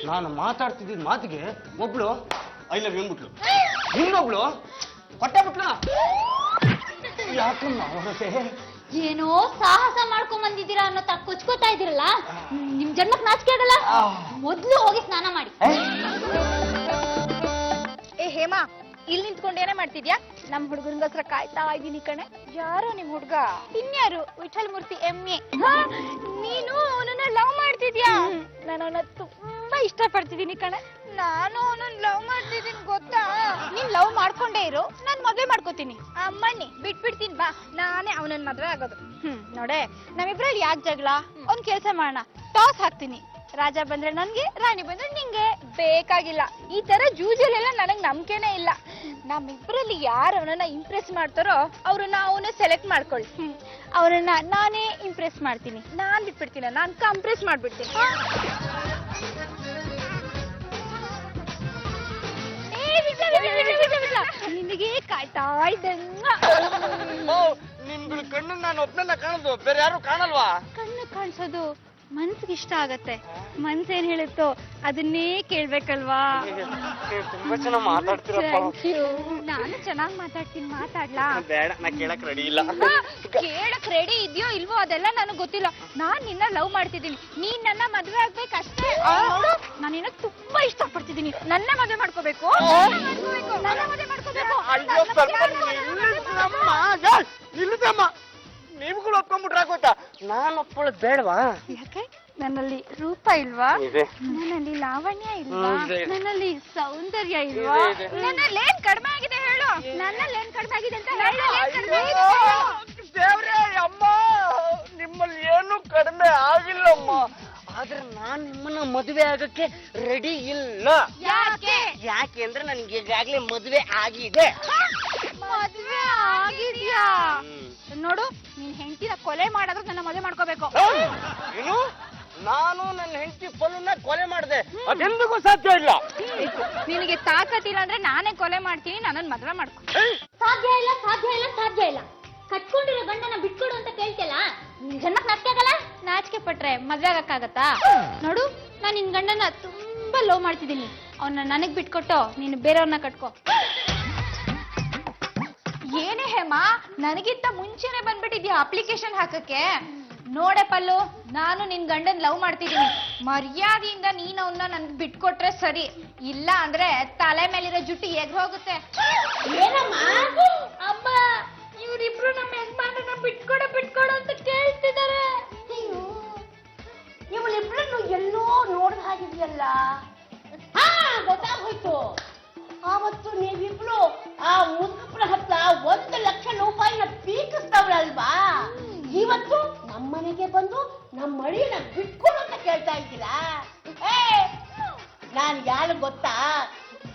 ನಾನು ಮಾತಾಡ್ತಿದ್ದ ಮಾತಿಗೆ ಒಬ್ಳು ಐ ಲವ್ ಯು ಅಂದ್ಬಿಟ್ಲು, ಇನ್ನೊಬ್ಳು ಹೊಟ್ಟೆ ಬಿಟ್ಲ. ಯಾಕಮ್ಮ ಅವರೇ? ಏನೋ ಸಾಹಸ ಮಾಡ್ಕೊಂಡ್ ಬಂದಿದ್ದೀರಾ ಅನ್ನೋ ತರ ಕೊಚ್ಕೋತಾ ಇದ್ದೀರಲ್ಲ, ನಿಮ್ ಜನ್ಮಕ್ ನಾಚಿಕೆ ಆಗಲ್ಲ? ಮೊದ್ಲು ಹೋಗಿ ಸ್ನಾನ ಮಾಡಿ. ಏ ಹೇಮಾ, ಇಲ್ಲಿ ನಿಂತ್ಕೊಂಡು ಏನೇ ಮಾಡ್ತಿದ್ಯಾ? ನಮ್ ಹುಡುಗನಿಗೋಸ್ಕರ ಕಾಯ್ತಾ ಇದೀನಿ ಕಣೆ. ಯಾರೋ ನಿಮ್ ಹುಡ್ಗ? ಇನ್ಯಾರು? ವಿಠಲ್ ಮೂರ್ತಿ MA. ನೀನು ಅವನನ್ನ ಲವ್ ಮಾಡ್ತಿದ್ಯಾ? ನಾನು ಅವನ ತುಂಬಾ ಇಷ್ಟಪಡ್ತಿದ್ದೀನಿ ಕಣೆ. ನಾನು ಅವನನ್ನ ಲವ್ ಮಾಡ್ತಿದ್ದೀನಿ ಗೊತ್ತಾ? ನೀನ್ ಲವ್ ಮಾಡ್ಕೊಂಡೇ ಇರು, ನಾನ್ ಮದ್ವೆ ಮಾಡ್ಕೋತೀನಿ. ಅಮ್ಮಣ್ಣಿ ಬಿಟ್ಬಿಡ್ತೀನಿ ಬಾ, ನಾನೇ ಅವನನ್ನ ಮದ್ವೆ ಆಗೋದು. ನೋಡೆ, ನಮ್ಮಿಬ್ರಲ್ಲಿ ಯಾಕೆ ಜಗಳ? ಒಂದ್ ಕೆಲ್ಸ ಮಾಡೋಣ, ಟಾಸ್ ಹಾಕ್ತೀನಿ. ರಾಜ ಬಂದ್ರೆ ನನ್ಗೆ, ರಾಣಿ ಬಂದ್ರೆ ನಿಂಗೆ. ಬೇಕಾಗಿಲ್ಲ ಈ ತರ ಜೂಜಲೆಲ್ಲ ನನಗ್ ನಂಬಿಕೆನೇ ಇಲ್ಲ. ನಮ್ಮಿಬ್ರಲ್ಲಿ ಯಾರು ಅವನನ್ನ ಇಂಪ್ರೆಸ್ ಮಾಡ್ತಾರೋ ಅವ್ರನ್ನ ಅವನೇ ಸೆಲೆಕ್ಟ್ ಮಾಡ್ಕೊಳ್ಳಿ. ಅವ್ರನ್ನ ನಾನೇ ಇಂಪ್ರೆಸ್ ಮಾಡ್ತೀನಿ. ನಾನ್ ಬಿಟ್ಬಿಡ್ತೀನಿ, ನಾನ್ ಕಂಪ್ರೆಸ್ ಮಾಡ್ಬಿಡ್ತೀನಿ. ನಿನಗೆ ಕಾಯ್ತಾ ಇದ್ದಂಗ ನಿಮ್ಗಳ ಕಣ್ಣು ನಾನು ಒಬ್ಬನನ್ನ ಕಾಣೋದು, ಬೇರೆ ಯಾರು ಕಾಣಲ್ವಾ? ಕಣ್ಣು ಕಾಣಿಸೋದು ಮನ್ಸಿಗೆ ಇಷ್ಟ ಆಗತ್ತೆ. ಮನ್ಸೇನ್ ಹೇಳುತ್ತೋ ಅದನ್ನೇ ಕೇಳ್ಬೇಕಲ್ವಾ? ತುಂಬಾ ಚೆನ್ನಾಗಿ ಮಾತಾಡ್ತೀರಪ್ಪ. Thank you. ನಾನು ಚೆನ್ನಾಗಿ ಮಾತಾಡ್ತೀನಿ, ಮಾತಾಡ್ಲಾ? ಬೇಡ, ನಾ ಕೇಳಕ್ ರೆಡಿ ಇಲ್ಲ. ಕೇಳಕ್ ರೆಡಿ ಇದೆಯೋ ಇಲ್ವೋ ಅದೆಲ್ಲ ನನಗ್ ಗೊತ್ತಿಲ್ಲ. ನಾನ್ ನಿನ್ನ ಲವ್ ಮಾಡ್ತಿದ್ದೀನಿ, ನೀನ್ ನನ್ನ ಮದ್ವೆ ಆಗ್ಬೇಕಷ್ಟೇ. ನಾನು ನಿನ್ನ ತುಂಬಾ ಇಷ್ಟ ಪಡ್ತಿದ್ದೀನಿ. ನನ್ನ ಮದ್ವೆ ಮಾಡ್ಕೋಬೇಕು, ನನ್ನ ಮದ್ವೆ ಮಾಡ್ಕೋಬೇಕು. ನಿಲ್ಲಮ್ಮ, ನೀವುಗಳು ಒಪ್ಕೊಂಡ್ಬಿಟ್ರೆ ಆಗೋಯ್ತಾ? ನಾನು ಒಪ್ಕೊಳ್ಳೋದು ಬೇಡವಾ? ಯಾಕೆ? ನನ್ನಲ್ಲಿ ರೂಪ ಇಲ್ವಾ? ನನ್ನಲ್ಲಿ ಲಾವಣ್ಯ ಇಲ್ವಾ? ನನ್ನಲ್ಲಿ ಸೌಂದರ್ಯ ಇಲ್ವಾ? ನನ್ನಲ್ಲಿ ಏನ್ ಕಡಿಮೆ ಆಗಿದೆ ಹೇಳು? ನನ್ನಲ್ಲಿ ಏನ್ ಕಡಿಮೆ ಆಗಿದೆ ಅಂತ ಹೇಳು. ದೇವ್ರೇ ಅಮ್ಮ, ನಿಮ್ಮಲ್ಲಿ ಏನು ಕಡಿಮೆ ಆಗಿಲ್ಲಮ್ಮ. ಆದ್ರೆ ನಾನ್ ನಿಮ್ಮನ್ನ ಮದುವೆ ಆಗಕ್ಕೆ ರೆಡಿ ಇಲ್ಲ. ಯಾಕೆ? ಯಾಕೆ ಅಂದ್ರೆ ನನಗೆ ಈಗಾಗ್ಲೇ ಮದುವೆ ಆಗಿದೆ. ಮದ್ವೆ ಆಗಿದ್ಯಾ? ನೋಡು, ನೀನ್ ಹೆಂಡತಿನ ಕೊಲೆ ಮಾಡಿದ್ರೆ ನನ್ನ ಮದುವೆ ಮಾಡ್ಕೋಬೇಕು. ಏನು? ನಾನು ನನ್ನ ಹೆಂಡತಿ ಪೊಲನ್ನ ಕೊಲೆ ಮಾಡಿದೆ? ಅದೆಂದಿಗೂ ಸಾಧ್ಯ ಇಲ್ಲ. ನಿನಗೆ ತಾಕತ್ತಿಲ್ಲ ಅಂದ್ರೆ ನಾನೇ ಕೊಲೆ ಮಾಡ್ತೀನಿ, ನನ್ನನ್ ಮದ್ವೆ ಮಾಡ್ಕೊ. ಸಾಧ್ಯ ಇಲ್ಲ, ಸಾಧ್ಯ ಇಲ್ಲ, ಸಾಧ್ಯ ಇಲ್ಲ. ಕಟ್ಕೊಂಡಿರೋ ಗಂಡನ ಬಿಟ್ಕೊಡು ಅಂತ ಕೇಳ್ತಿಯಲ್ಲ, ನಿನ್ ಜನ್ಮಕ್ ನಾಚಿಕೆ ಆಗಲ್ಲ? ನಾಚಿಕೆ ಪಟ್ರೆ ಮದ್ವೆ ಆಗಕ್ಕಾಗತ್ತಾ? ನೋಡು, ನಾನ್ ನಿನ್ ಗಂಡನ ತುಂಬಾ ಲವ್ ಮಾಡ್ತಿದ್ದೀನಿ. ಅವನ್ನ ನನಗ್ ಬಿಟ್ಕೊಟ್ಟು ನೀನು ಬೇರೆಯವ್ರನ್ನ ಕಟ್ಕೋ. ಏನೇ ಹೇಮ, ನನಗಿಂತ ಮುಂಚೆನೆ ಬಂದ್ಬಿಟ್ಟಿದ್ಯಾ ಅಪ್ಲಿಕೇಶನ್ ಹಾಕಕ್ಕೆ? ನೋಡೆ ಪಲ್ಲು, ನಾನು ನಿನ್ ಗಂಡನ್ ಲವ್ ಮಾಡ್ತಿದ್ದೀನಿ. ಮರ್ಯಾದೆಯಿಂದ ನೀನ್ ಅವನ್ನ ನನ್ಗೆ ಬಿಟ್ಕೊಟ್ರೆ ಸರಿ, ಇಲ್ಲ ಅಂದ್ರೆ ತಲೆ ಮೇಲಿರೋ ಜುಟ್ಟು ಎಗ್ರು ಹೋಗುತ್ತೆ. ಏನಮ್ಮ? ಅಮ್ಮ, ಇವ್ರಿಬ್ರು ನಮ್ಮ ಯಜಮಾನನ ಬಿಟ್ಕೊಡು ಅಂತ ಕೇಳ್ತಿದ್ದಾರೆ. ಇವಳಿಬ್ರನ್ನು ಎಲ್ಲೋ ನೋಡ್ದ ಹಾಗಿದ್ಯಲ್ಲ. ಹಾ, ಗೊತ್ತಾಗೋಯ್ತು. ಆವತ್ತು ನೀವಿಬ್ರು ಆ ಮುದುಕಪ್ಪನ ಹತ್ರ 1 ಲಕ್ಷ ರೂಪಾಯಿನ ಪೀಕಿಸ್ತವ್ರಲ್ವಾ? ಇವತ್ತು ನಮ್ಮನೆಗೆ ಬಂದು ನಮ್ಮ ಮಡಿಯನ್ನ ಬಿಟ್ಕೊಡು ಅಂತ ಕೇಳ್ತಾ ಇದ್ದೀರಾ? ನಾನ್ ಯಾರು ಗೊತ್ತಾ?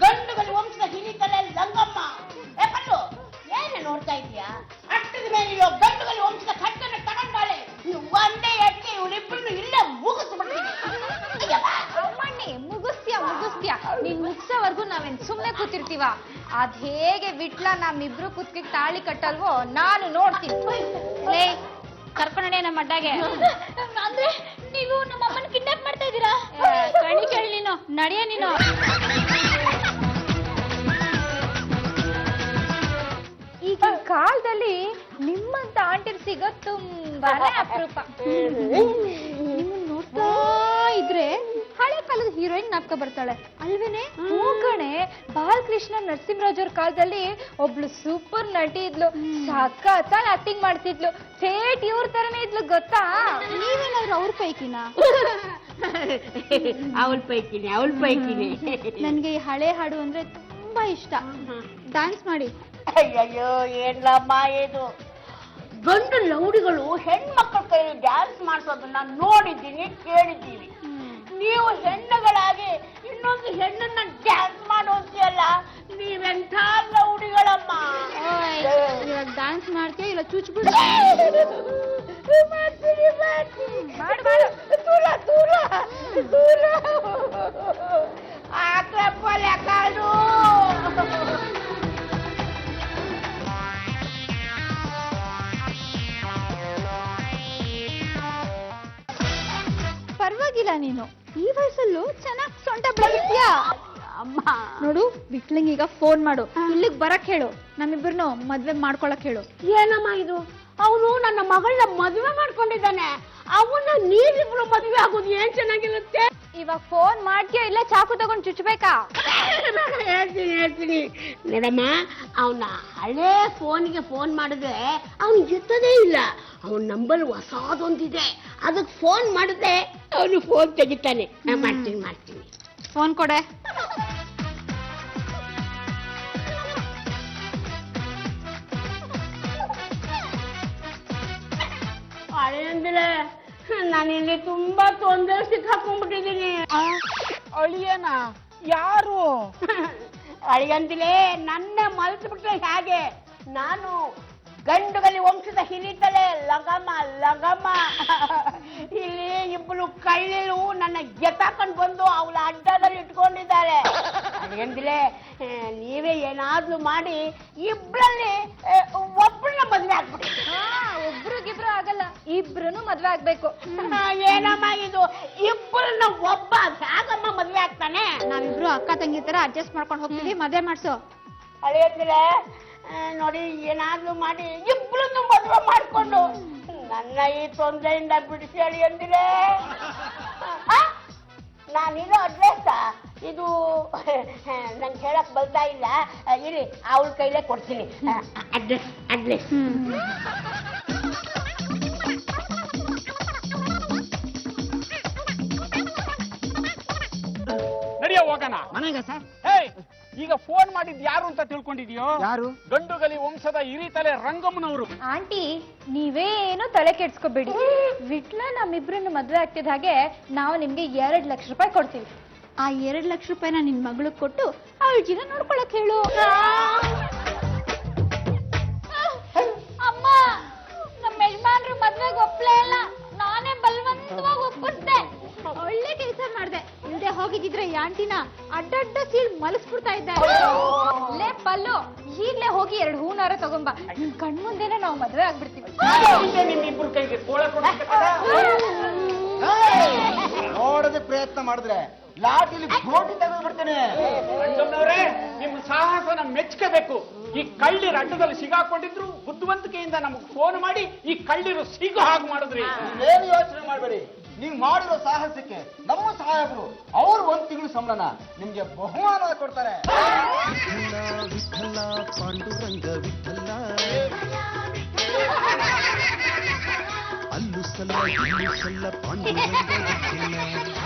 ಗಂಡುಗಳ ವಂಶದ ಹಿರಿಕಲೆ ಲಂಗಮ್ಮ. ಪಲ್ಲು, ಏನೇ ನೋಡ್ತಾ ಇದೀಯಾ? ಅಟ್ಟದ ಮೇಲೆ ಇರೋ ಗಂಡುಗಳ ವಂಶದ ಕಟ್ಟನ್ನ ತಗೊಂಡಾಳೆ. ನೀವು ಒಂದೇ ಎಟ್ಕೆ ಇವರಿಬ್ಬರನ್ನು ಇಲ್ಲೇ ಮುಗಿಸ್ಬಿಡ್ತೀನಿ. ಅಮ್ಮಣ್ಣಿ, ಮುಗಿಸ್ತೀಯ. ನೀನ್ ಮುಗ್ಸೋವರ್ಗು ನಾವೇನ್ ಸುಮ್ನೆ ಕೂತಿರ್ತೀವ? ಅದ್ ಹೇಗೆ ವಿಟ್ಲ ನಮ್ಮಿಬ್ರು ಕುತ್ತಿಗೆ ತಾಳಿ ಕಟ್ಟಲ್ವೋ ನಾನು ನೋಡ್ತೀನಿ. ಲೇ, ಕರ್ಕೊಂಡೆ ನಮ್ಮ ಅಡ್ಡಾಗೆ. ಅಂದ್ರೆ ನೀವು ನಮ್ಮ ಅಮ್ಮನ ಕಿಡ್ನಾಪ್ ಮಾಡ್ತಾ ಇದ್ದೀರಾ? ಕಣಿ ಕೇಳಿ ನೀನು, ನಡೆಯ ನೀನು. ಈಗಿನ ಕಾಲದಲ್ಲಿ ನಿಮ್ಮಂತ ಆಂಟಿರ್ ಸಿಗೋದ್ ತುಂಬಾನೇ ಅಪರೂಪ. ನಿಮ್ಮನ್ನ ನೋಡ್ತಾ ಇದ್ರೆ ಹಳೆ ಕಾಲದ ಹೀರೋಯಿನ್ ನಾಪ್ಕ ಬರ್ತಾಳೆ ಅಲ್ವೇನೆ? ಹೂ ಕಣೆ, ಬಾಲಕೃಷ್ಣ ನರಸಿಂಹರಾಜ್ ಅವ್ರ ಕಾಲದಲ್ಲಿ ಒಬ್ಳು ಸೂಪರ್ ನಟಿ ಇದ್ಲು. ಸಖತ್ತಾಗಿ ಆಕ್ಟಿಂಗ್ ಮಾಡ್ತಿದ್ಲು. ಸೇಟ್ ಇವ್ರ ತರನೇ ಇದ್ಲು, ಗೊತ್ತಾ? ನೀವೇನಾದ್ರು ಅವ್ರ ಪೈಕಿನಾ? ಅವಳ ಪೈಕಿನಿ. ನನ್ಗೆ ಈ ಹಳೆ ಹಾಡು ಅಂದ್ರೆ ತುಂಬಾ ಇಷ್ಟ. ಡ್ಯಾನ್ಸ್ ಮಾಡಿ. ಅಯ್ಯಯ್ಯೋ, ಏನ್ಲಮ್ಮ ಇದು? ಗಂಡು ಲೌಡಿಗಳು ಹೆಣ್ಮಕ್ಳ ಕೈಲಿ ಡ್ಯಾನ್ಸ್ ಮಾಡಿಸೋದನ್ನ ನೋಡಿದ್ದೀನಿ, ಕೇಳಿದ್ದೀನಿ. ನೀವು ಹೆಣ್ಣುಗಳಾಗಿ ಇನ್ನೊಂದು ಹೆಣ್ಣನ್ನ ಡ್ಯಾನ್ಸ್ ಮಾಡೋದಿಯಲ್ಲ, ನೀವೆಂಥ ಲೌಡಿಗಳಮ್ಮ. ಡ್ಯಾನ್ಸ್ ಮಾಡ್ತೀಯ ಇಲ್ಲ ಚುಚ್ಬಿಡು? ದೂರ ಆಕ್ರಪ್ಪಲೆ ಕಾಡು. ಪರವಾಗಿಲ್ಲ, ನೀನು ಈ ವಯಸ್ಸಲ್ಲೂ ಚೆನ್ನಾಗಿ ಸೊಂಟ ಬೆಳೆದಿದ್ಯಾ. ಅಮ್ಮ ನೋಡು, ವಿಟ್ಲಿಂಗ್ ಈಗ ಫೋನ್ ಮಾಡು, ಇಲ್ಲಿಗೆ ಬರಕ್ ಹೇಳು, ನಮ್ಮಿಬ್ಬರನ್ನು ಮದ್ವೆ ಮಾಡ್ಕೊಳಕ್ ಹೇಳು. ಏನಮ್ಮ ಇದು? ಅವನು ನನ್ನ ಮಗಳನ್ನ ಮದುವೆ ಮಾಡ್ಕೊಂಡಿದ್ದಾನೆ. ಅವನ್ನ ನೀವಿಬ್ರು ಮದುವೆ ಆಗೋದು ಏನ್ ಚೆನ್ನಾಗಿರುತ್ತೆ? ಇವಾಗ ಫೋನ್ ಮಾಡ್ತೀಯೋ ಇಲ್ಲ ಚಾಕು ತಗೊಂಡ್ ಚುಚ್ಬೇಕಾ? ಹೇಳ್ತೀನಿ ನೋಡಮ್ಮ, ಅವನ ಹಳೆ ಫೋನ್ಗೆ ಫೋನ್ ಮಾಡಿದ್ರೆ ಅವನು ಎತ್ತದೇ ಇಲ್ಲ. ಅವನ ನಂಬರ್ ಹೊಸದೊಂದಿದೆ, ಅದಕ್ಕೆ ಫೋನ್ ಮಾಡಿದ್ರೆ ಅವನು ಫೋನ್ ತೆಗಿತಾನೆ. ಮಾಡ್ತೀನಿ. ಫೋನ್ ಕೊಡೆ. ಹಳೆ ಅಂದ್ರೆ ನಾನಿಲ್ಲಿ ತುಂಬಾ ತೊಂದರೆ ಸಿಕ್ಕಾಕೊಂಡ್ಬಿಟ್ಟಿದ್ದೀನಿ. ಅಳಿಯನ ಯಾರು? ಅಳಿಯಂತಿಲೇ ನನ್ನ ಮಲ್ಸ್ಬಿಟ್ರೆ ಹೇಗೆ? ನಾನು ಗಂಡುಗಲಿ ವಂಶದ ಹಿರಿತಲೆ ಲಗಮ ಲಗಮ. ಇಲ್ಲಿ ಇಬ್ಬರು ಕಳ್ಳಿರು ನನ್ನ ಎತ್ತಾಕೊಂಡು ಬಂದು ಅವಳ ಅಡ್ಡದಲ್ಲಿ ಇಟ್ಕೊಂಡಿದ್ದಾರೆ. ಅಳಿಯಂತಿಲೇ ನೀವೇ ಏನಾದ್ರೂ ಮಾಡಿ ಇಬ್ಬರಲ್ಲಿ ಒಬ್ಬರನ್ನ ಮದ್ವೆ ಆಗ್ಬಿಡಿ. ಒಬ್ರಿಗಿಬ್ರು ಆಗಲ್ಲ, ಇಬ್ರು ಮದ್ವೆ ಆಗ್ಬೇಕು. ಏನಮ್ಮ ಇದು? ಇಬ್ಬರನ್ನ ಒಬ್ಬ ಹೇಗಮ್ಮ ಮದ್ವೆ ಆಗ್ತಾನೆ? ನಾವಿಬ್ರು ಅಕ್ಕ ತಂಗಿ ತರ ಅಡ್ಜಸ್ಟ್ ಮಾಡ್ಕೊಂಡು ಹೋಗ್ತೀವಿ, ಮದ್ವೆ ಮಾಡ್ಸು. ಅಳಿಯಂತಿಲೇ ನೋಡಿ ಏನಾದ್ರೂ ಮಾಡಿ ಇಬ್ಬರನ್ನು ಮದುವೆ ಮಾಡ್ಕೊಂಡು ನನ್ನ ಈ ತೊಂದರೆಯಿಂದ ಬಿಡಿಸಿ ಅಳಿಯಂದಿರೇ. ನಾನಿರೋ ಅಡ್ರೆಸ್ ಇದು ನಂಗೆ ಹೇಳಕ್ ಬರ್ತಾ ಇಲ್ಲ, ಇರಿ ಅವಳ ಕೈಲೇ ಕೊಡ್ತೀನಿ ಅಡ್ರೆಸ್. ನಡಿಯೋ ಹೋಗೋಣ ಮನೆಗೆ ಸರ್. ಹೇಯ್, ಈಗ ಫೋನ್ ಮಾಡಿದ್ ಯಾರು ಅಂತ ತಿಳ್ಕೊಂಡಿದ್ಯೋ? ಯಾರು? ಗಂಡುಗಲಿ ವಂಶದ ಹಿರಿತಲೆ ರಂಗಮ್ಮನವರು. ಆಂಟಿ ನೀವೇನು ತಲೆ ಕೆಡ್ಸ್ಕೊಬೇಡಿ. ವಿಟ್ಲ ನಮ್ಮಿಬ್ರನ್ನು ಮದ್ವೆ ಆಗ್ತಿದ ಹಾಗೆ ನಾವು ನಿಮ್ಗೆ 2 ಲಕ್ಷ ರೂಪಾಯಿ ಕೊಡ್ತೀವಿ. ಆ 2 ಲಕ್ಷ ರೂಪಾಯಿನ ನಿನ್ ಮಗಳಿಗೆ ಕೊಟ್ಟು ಅವಳ ಜೀವನ ನೋಡ್ಕೊಳಕ್ ಹೇಳು. ಅಮ್ಮ, ನಮ್ಮ ಯಜಮಾನ್ರು ಮದ್ವೆಗೆ ಒಪ್ಲೇ ಇಲ್ಲ, ನಾನೇ ಬಲವಂತವಾಗಿ ಒಪ್ಪಿಸ್ದೆ. ಒಳ್ಳೆ ಕೆಲಸ ಮಾಡ್ದೆ. ಇಲ್ದೆ ಹೋಗಿದ್ರೆ ಈ ಆಂಟಿನ ಅಡ್ಡಡ್ಡ ಸೀಳ್ ಮಲಸ್ಬಿಡ್ತಾ ಇದ್ದೆ. ಲೇ ಪಲ್ಲು, ಈಗ್ಲೇ ಹೋಗಿ 2 ಹೂನಾರ ತಗೊಂಬ. ನಿನ್ ಕಣ್ಮುಂದೆನೆ ನಾವು ಮದ್ವೆ ಆಗ್ಬಿಡ್ತೀವಿ. ನಿಮ್ಮಿಬ್ರು ಕೈಗೆ ಕೋಳ ನೋಡೋದಕ್ಕೆ ಪ್ರಯತ್ನ ಮಾಡಿದ್ರೆ ಲಾಟಿಲಿ ಗೋಟಿ ತೆಗೆದ್ಬಿಡ್ತೇನೆ. ರಂಗಮ್ಮನವರೇ, ನಿಮ್ಮ ಸಾಹಸನ ಮೆಚ್ಕೋಬೇಕು. ಈ ಕಳ್ಳಿರ ಅಡ್ಡದಲ್ಲಿ ಸಿಗಾಕೊಂಡಿದ್ರು ಬುದ್ಧಿವಂತಿಕೆಯಿಂದ ನಮಗ್ ಫೋನ್ ಮಾಡಿ ಈ ಕಳ್ಳಿರು ಸಿಗೋ ಹಾಗೆ ಮಾಡಿದ್ರಿ. ಏನು ಯೋಚನೆ ಮಾಡಬೇಡಿ, ನೀವು ಮಾಡಿರೋ ಸಾಹಸಕ್ಕೆ ನಮ್ಮ ಸಾಹೇಬರು ಅವ್ರು 1 ತಿಂಗಳು ಸಂಬಳನ ನಿಮ್ಗೆ ಬಹುಮಾನ ಕೊಡ್ತಾರೆ. ವಿಠಲ ಪಾಂಡುರಂಗ ವಿಠಲ ಅಲ್ಲು ಸಲ್ಲ ಇಲ್ಲು ಸಲ್ಲ ಪಾಂಡುರಂಗ ವಿಠಲ